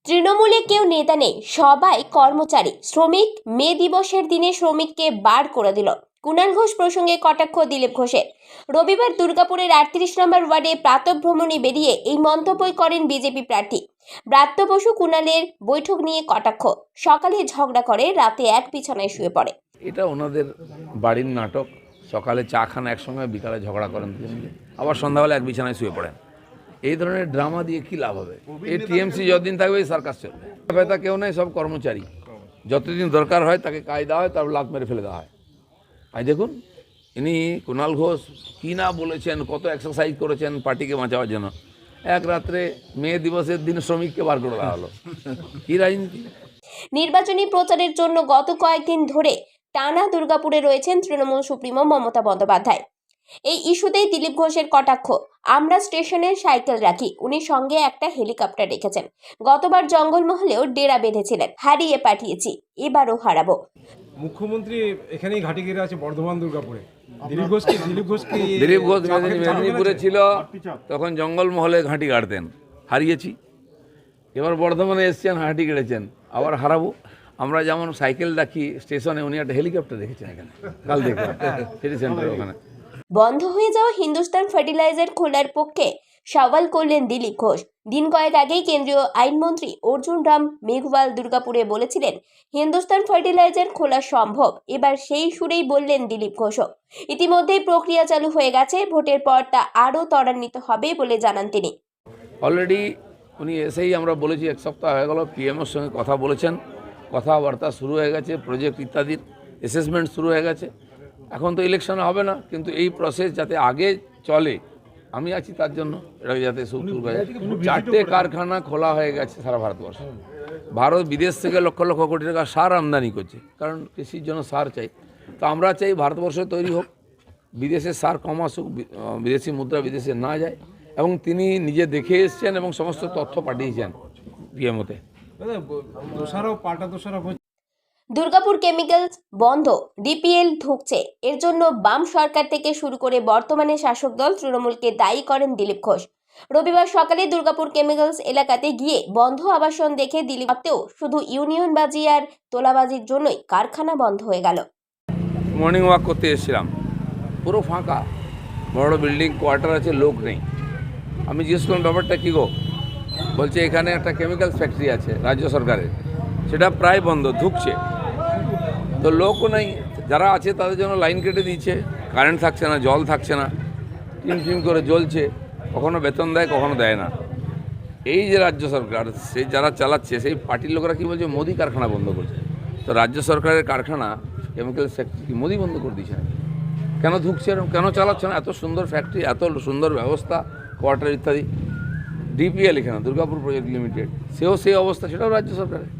তৃণমূলে কেউ নেতা নেই, সবাই কর্মচারী। শ্রমিক মে দিবসের দিনে শ্রমিককে বার করে দিল। কুণাল ঘোষ প্রসঙ্গে কটাক্ষ দিলীপ ঘোষের। রবিবার দুর্গাপুরের 38 নম্বর ওয়ার্ডে প্রাতঃভ্রমণে বেরিয়ে এই মন্তব্যই করেন বিজেপি প্রার্থী ব্রাত্য বসু। কুণালের বৈঠক নিয়ে কটাক্ষ। সকালে ঝগড়া করে, রাতে এক বিছানায় শুয়ে পড়ে। এটা ওনাদের বাড়ির নাটক। সকালে চা খান একসঙ্গে, বিকালে ঝগড়া করেন, আবার সন্ধ্যাবেলা এক বিছানায় শুয়ে পড়েন। এই ধরনের ড্রামা দিয়ে কি লাভ হবে? এই টিএমসি যতদিন থাকবে এই সার্কাস চলবে। ব্যথা কেউ নেই, সব কর্মচারী। যতদিন দরকার হয় তাকে কাজ দেওয়া হয়, তারপর লাত মেরে ফেলে দেওয়া হয়। আজ দেখুন ইনি কুণাল ঘোষ কী না বলেছেন, কত এক্সারসাইজ করেছেন পার্টিকে বাঁচাবার জন্য। এক রাত্রে মে দিবসের দিন শ্রমিককে বার করে দেওয়া হলো। কী রাজনীতি! নির্বাচনী প্রচারের জন্য গত কয়েকদিন ধরে টানা দুর্গাপুরে রয়েছেন তৃণমূল সুপ্রিমো মমতা বন্দ্যোপাধ্যায়। এই ইস্যুতেই দিলীপ ঘোষের কটাক্ষ। আমরা স্টেশনে সাইকেল রাখি, উনি সঙ্গে একটা হেলিকপ্টার রেখেছেন। গতবার জঙ্গলমহলেও ডেরা বেঁধেছিলেন, হারিয়ে পাঠিয়েছি, এবারও হারাবো। মুখ্যমন্ত্রী এখানেই ঘাঁটি গেড়ে আছে বর্ধমান দুর্গাপুরে। দিলীপ ঘোষ মেদিনীপুরে ছিল, তখন জঙ্গলমহলে ঘাঁটি গাড়তেন। হারিয়েছি। এবার বর্ধমানে এসছেন, ঘাঁটি গেড়েছেন, আবার হারাবো। আমরা যেমন সাইকেল রাখি স্টেশনে, উনি একটা হেলিকপ্টার রেখেছেন এখানে, কাল দেখলাম সিটি সেন্টারে ওখানে। বন্ধ হয়ে যাওয়া হিন্দুস্তান ফার্টিলাইজার খোলার পক্ষে সওয়াল করলেন দিলীপ ঘোষ। দিন কয়েক আগেই কেন্দ্রীয় আইনমন্ত্রী অর্জুন রাম মেঘওয়াল দুর্গাপুরে বলেছিলেন হিন্দুস্তান ফার্টিলাইজার খোলা সম্ভব। এবার সেই সুরেই বললেন দিলীপ ঘোষও। ইতিমধ্যেই প্রক্রিয়া চালু হয়ে গেছে, ভোটের পর তা আরও ত্বরান্বিত হবে বলে জানান তিনি। অলরেডি উনি এসেই আমরা বলেছি, এক সপ্তাহ হয়ে গেল, পিএমওর সঙ্গে কথা বলেছেন, কথাবার্তা শুরু হয়ে গেছে, প্রজেক্ট ইত্যাদির অ্যাসেসমেন্ট শুরু হয়ে গেছে। এখন তো ইলেকশন হবে না, কিন্তু এই প্রসেস যাতে আগে চলে আমি আছি তার জন্য। এটা যাতে শুরু হয়ে যায়। 4টে কারখানা খোলা হয়ে গেছে সারা ভারতবর্ষে। ভারত বিদেশ থেকে লক্ষ লক্ষ কোটি টাকা সার আমদানি করছে, কারণ কৃষির জন্য সার চাই। তো আমরা চাই ভারতবর্ষে তৈরি হোক, বিদেশে সার কম আসুক, বিদেশি মুদ্রা বিদেশে না যায়। এবং তিনি নিজে দেখে এসছেন এবং সমস্ত তথ্য পাঠিয়েছেন পিএমওতে। দুর্গাপুর কেমিক্যালস বন্ধ, ডিপিএল ঢুকছে। এর জন্য বাম সরকার থেকে শুরু করে বর্তমানে শাসক দল তৃণমূলকে দায়ী করেন দিলীপ ঘোষ। রবিবার সকালে দুর্গাপুর কেমিক্যালস এলাকাতে গিয়ে বন্ধ আবাসন দেখে দিলীপ ভাবতেও শুধু ইউনিয়নবাজি আর তোলাবাজির জন্যই কারখানা বন্ধ হয়ে গেল। মর্নিং ওয়াক করতে এসেছিলাম, পুরো ফাঁকা, বড় বিল্ডিং, কোয়ার্টার আছে, লোক নেই। আমি জিজ্ঞেস করলাম ব্যাপারটা কী গো? বলছে এখানে একটা কেমিক্যালস ফ্যাক্টরি আছে রাজ্য সরকারের, সেটা প্রায় বন্ধ, ঢুকছে। তো লোকও নেই, যারা আছে তাদের জন্য লাইন কেটে দিচ্ছে, কারেন্ট থাকছে না, জল থাকছে না, টিম করে জ্বলছে, কখনো বেতন দেয় কখনো দেয় না। এই যে রাজ্য সরকার, সেই যারা চালাচ্ছে সেই পার্টির লোকেরা কী বলছে, মোদি কারখানা বন্ধ করছে। তো রাজ্য সরকারের কারখানা কেমিক্যাল ফ্যাক্টরি কি মোদি বন্ধ করে দিচ্ছে না? কেন ঢুকছে, কেন চালাচ্ছে না? এত সুন্দর ফ্যাক্টরি, এত সুন্দর ব্যবস্থা, কোয়ার্টার ইত্যাদি। ডিপিএল এখানে দুর্গাপুর প্রজেক্ট লিমিটেড, সেও সেই অবস্থা, সেটাও রাজ্য সরকারের।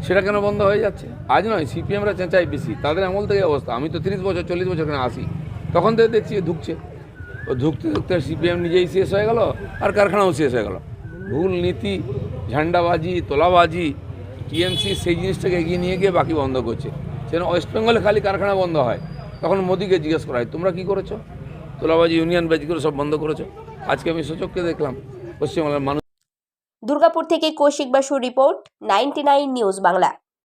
সেটা কেন বন্ধ হয়ে যাচ্ছে? আজ নয়, সিপিএমরা চেঁচাই বেশি, তাদের আমল থেকে অবস্থা। আমি তো 30 বছর 40 বছর এখানে আসি, তখন থেকে দেখছি ঢুকছে। ও ঢুকতে ঢুকতে সিপিএম নিজেই শেষ হয়ে গেল, আর কারখানাও শেষ হয়ে গেল। ভুল নীতি, ঝান্ডাবাজি, তোলাবাজি, টিএমসি সেই জিনিসটাকে এগিয়ে নিয়ে গিয়ে বাকি বন্ধ করছে। সেখানে ওয়েস্ট বেঙ্গলে খালি কারখানা বন্ধ হয়, তখন মোদিকে জিজ্ঞেস করা হয় তোমরা কী করেছো? তোলাবাজি, ইউনিয়নবাজি করে সব বন্ধ করেছো। আজকে আমি সচক্ষে দেখলাম পশ্চিমবাংলার মানুষ। দুর্গাপুর থেকে কৌশিক বাসুর রিপোর্ট, 99 নিউজ বাংলা।